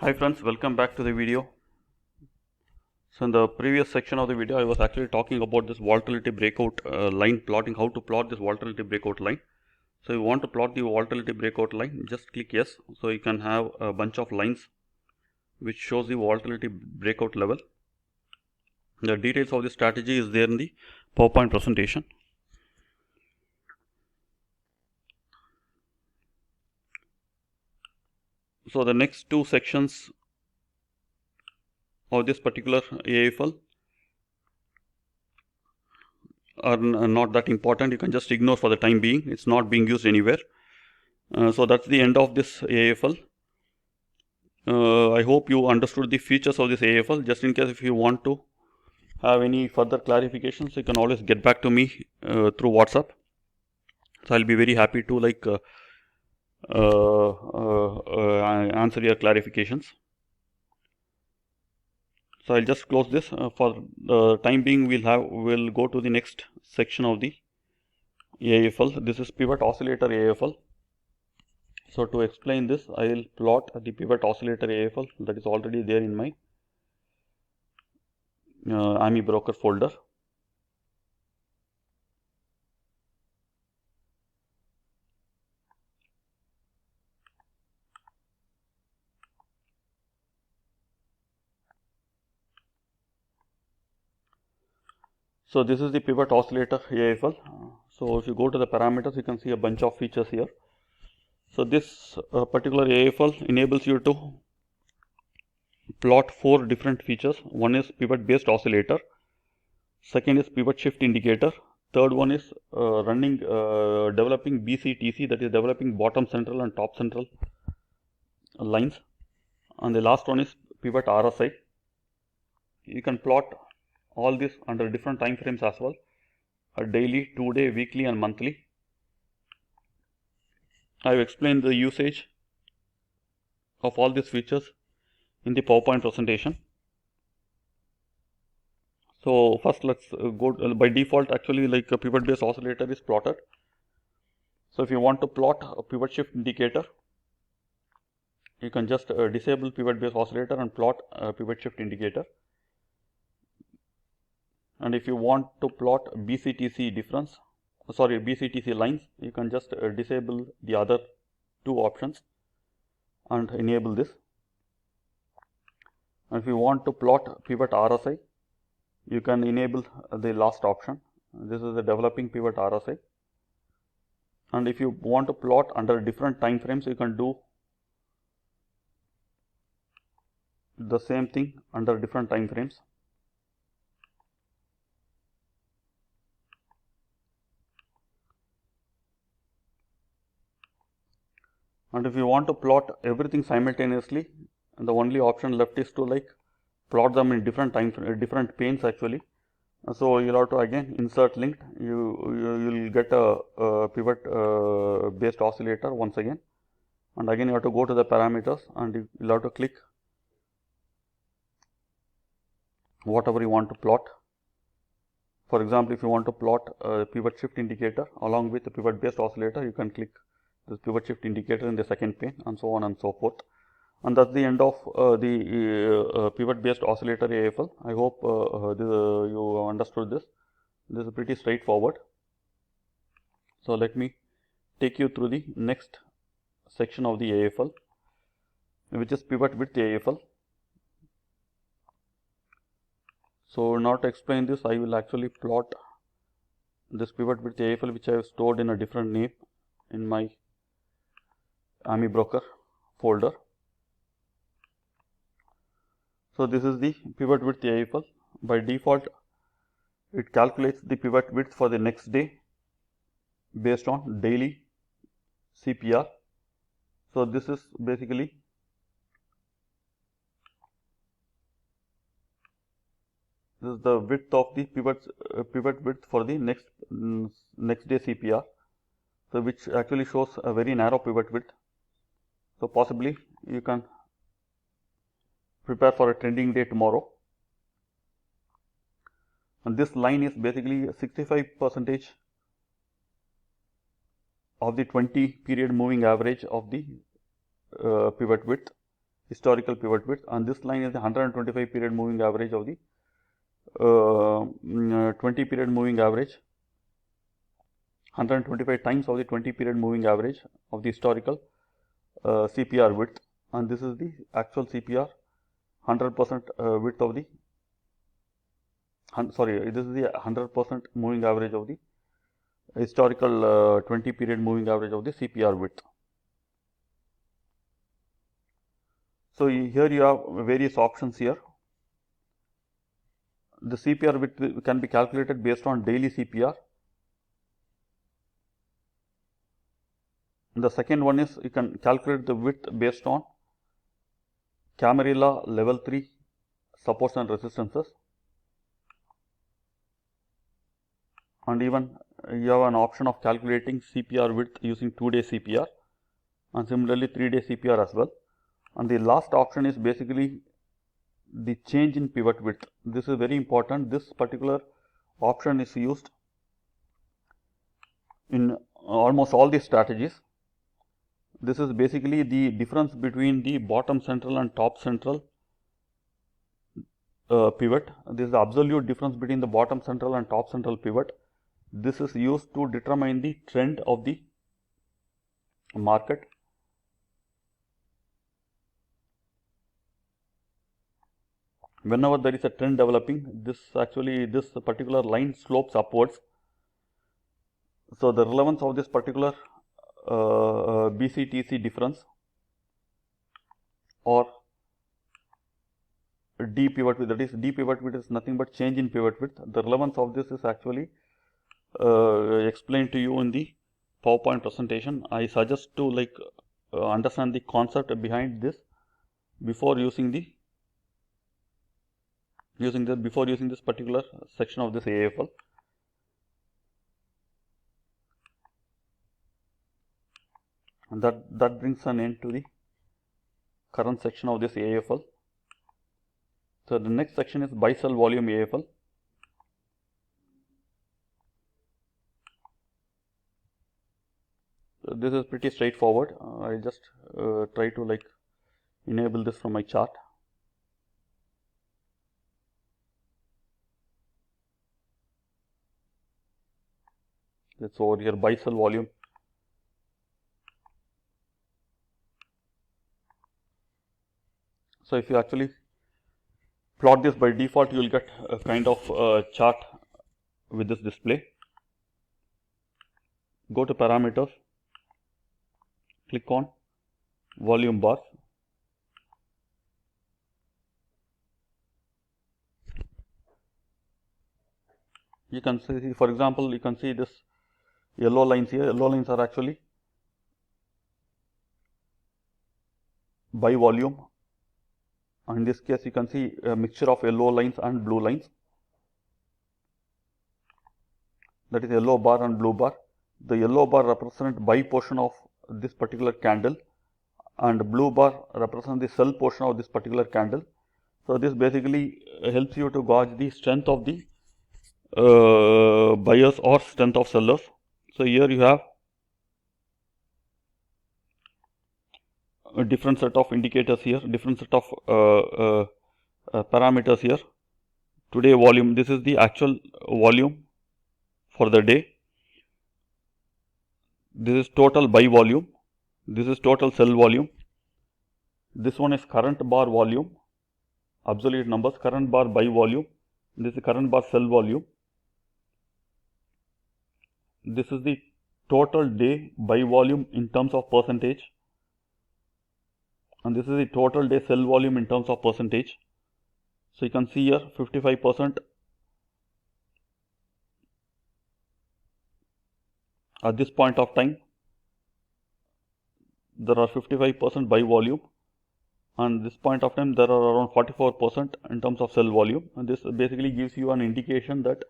Hi friends, welcome back to the video. So in the previous section of the video, I was actually talking about this volatility breakout line plotting, how to plot this volatility breakout line. So you want to plot the volatility breakout line, just click yes. So you can have a bunch of lines which shows the volatility breakout level. The details of the strategy is there in the PowerPoint presentation. So the next two sections of this particular AFL are not that important. You can just ignore for the time being. It's not being used anywhere. So that's the end of this AFL. I hope you understood the features of this AFL. Just in case if you want to have any further clarifications, you can always get back to me through WhatsApp. So I'll be very happy to answer your clarifications. So I'll just close this. For the time being, we'll go to the next section of the AFL. This is pivot oscillator AFL. So to explain this, I will plot the pivot oscillator AFL that is already there in my AMI broker folder. So this is the pivot oscillator AFL. So if you go to the parameters, you can see a bunch of features here. So this particular AFL enables you to plot 4 different features. One is pivot based oscillator, second is pivot shift indicator, third one is developing BCTC, that is developing bottom central and top central lines, and the last one is pivot RSI. You can plot all this under different time frames as well, daily, 2-day, weekly and monthly. I have explained the usage of all these features in the PowerPoint presentation. So first let's go by default, actually, like a pivot based oscillator is plotted. So if you want to plot a pivot shift indicator, you can just disable pivot based oscillator and plot a pivot shift indicator. And if you want to plot BCTC BCTC lines, you can just disable the other two options and enable this. And if you want to plot pivot RSI, you can enable the last option. This is the developing pivot RSI. And if you want to plot under different time frames, you can do the same thing under different time frames. And if you want to plot everything simultaneously, the only option left is to plot them in different panes actually. So you'll have to again insert linked. You'll get a pivot based oscillator once again, and again you have to go to the parameters and you'll have to click whatever you want to plot. For example, if you want to plot a pivot shift indicator along with the pivot based oscillator, you can click this pivot shift indicator in the second pane, and so on and so forth. And that's the end of the pivot based oscillator AFL. I hope you understood this. This is pretty straightforward. So let me take you through the next section of the AFL, which is pivot width AFL. So now to explain this, I will actually plot this pivot width AFL, which I have stored in a different name in my AMI broker folder. So this is the pivot width AFL. By default, it calculates the pivot width for the next day based on daily CPR. So this is basically the width of the pivot width for the next day CPR. So which actually shows a very narrow pivot width. So possibly you can prepare for a trending day tomorrow. And this line is basically 65% of the 20 period moving average of the pivot width. historical pivot width, and this line is the 125 period moving average of the 20 period moving average, 125 times of the 20 period moving average of the historical CPR width, and this is the actual CPR 100% width of the this is the 100% moving average of the historical 20 period moving average of the CPR width. So here you have various options here. The CPR width can be calculated based on daily CPR. The second one is you can calculate the width based on Camarilla level 3 supports and resistances, and even you have an option of calculating CPR width using 2-day CPR, and similarly 3-day CPR as well. And the last option is basically the change in pivot width. This is very important. This particular option is used in almost all the strategies. This is basically the difference between the bottom central and top central pivot. This is the absolute difference between the bottom central and top central pivot. This is used to determine the trend of the market. Whenever there is a trend developing, this particular line slopes upwards. So the relevance of this particular BCTC difference or D pivot width, that is D pivot width is nothing but change in pivot width. The relevance of this is actually explained to you in the PowerPoint presentation. I suggest to understand the concept behind this before using this particular section of this AFL. And that brings an end to the current section of this AFL. So the next section is buy sell volume AFL. So this is pretty straightforward. I just try to enable this from my chart. It's over here, buy sell volume. So if you actually plot this by default, you will get a kind of chart with this display. Go to parameters, click on volume bars. You can see, for example, you can see this yellow lines here. Yellow lines are actually by volume. In this case, you can see a mixture of yellow lines and blue lines. That is yellow bar and blue bar. The yellow bar represents buy portion of this particular candle, and blue bar represents the sell portion of this particular candle. So this basically helps you to gauge the strength of the buyers or strength of sellers. So here you have a different set of indicators here, different set of parameters here. Today volume, this is the actual volume for the day. This is total buy volume. This is total sell volume. This one is current bar volume, absolute numbers, current bar buy volume. This is current bar sell volume. This is the total day buy volume in terms of percentage, and this is the total day sell volume in terms of percentage. So you can see here 55% at this point of time. There are 55% buy volume, and this point of time there are around 44% in terms of sell volume, and this basically gives you an indication that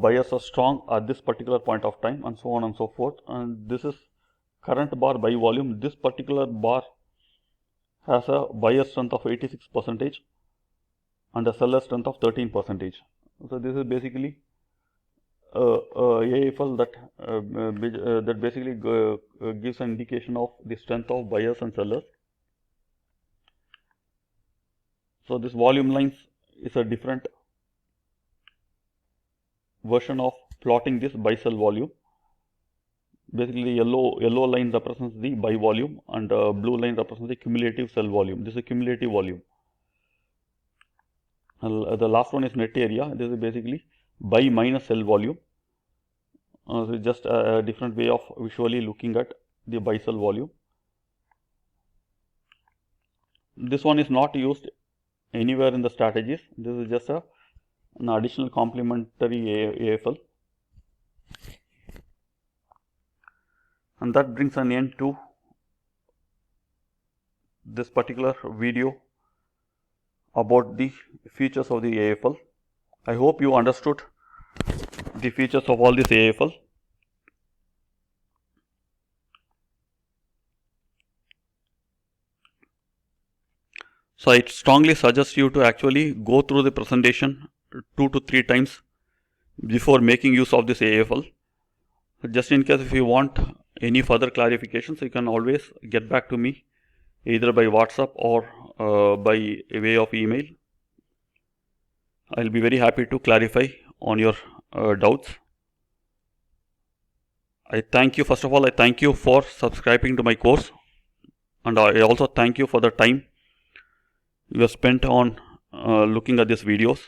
buyers are strong at this particular point of time, and so on and so forth. And this is current bar buy volume. This particular bar has a buyer strength of 86% and a seller strength of 13%. So this is basically AFL that basically gives an indication of the strength of buyers and sellers. So this volume lines is a different version of plotting this by cell volume. Basically, yellow line represents the by volume and blue line represents the cumulative cell volume. This is cumulative volume. And the last one is net area. This is basically by minus cell volume. So it's just a different way of visually looking at the by cell volume. This one is not used anywhere in the strategies. This is just an additional complementary AFL. And that brings an end to this particular video about the features of the AFL. I hope you understood the features of all this AFL. So I strongly suggest you to actually go through the presentation 2 to 3 times before making use of this AFL. Just in case if you want any further clarifications, you can always get back to me either by WhatsApp or by way of email. I'll be very happy to clarify on your doubts. I thank you, first of all, I thank you for subscribing to my course, and I also thank you for the time you have spent on looking at these videos.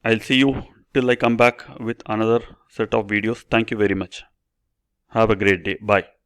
I'll see you till I come back with another set of videos. Thank you very much. Have a great day. Bye.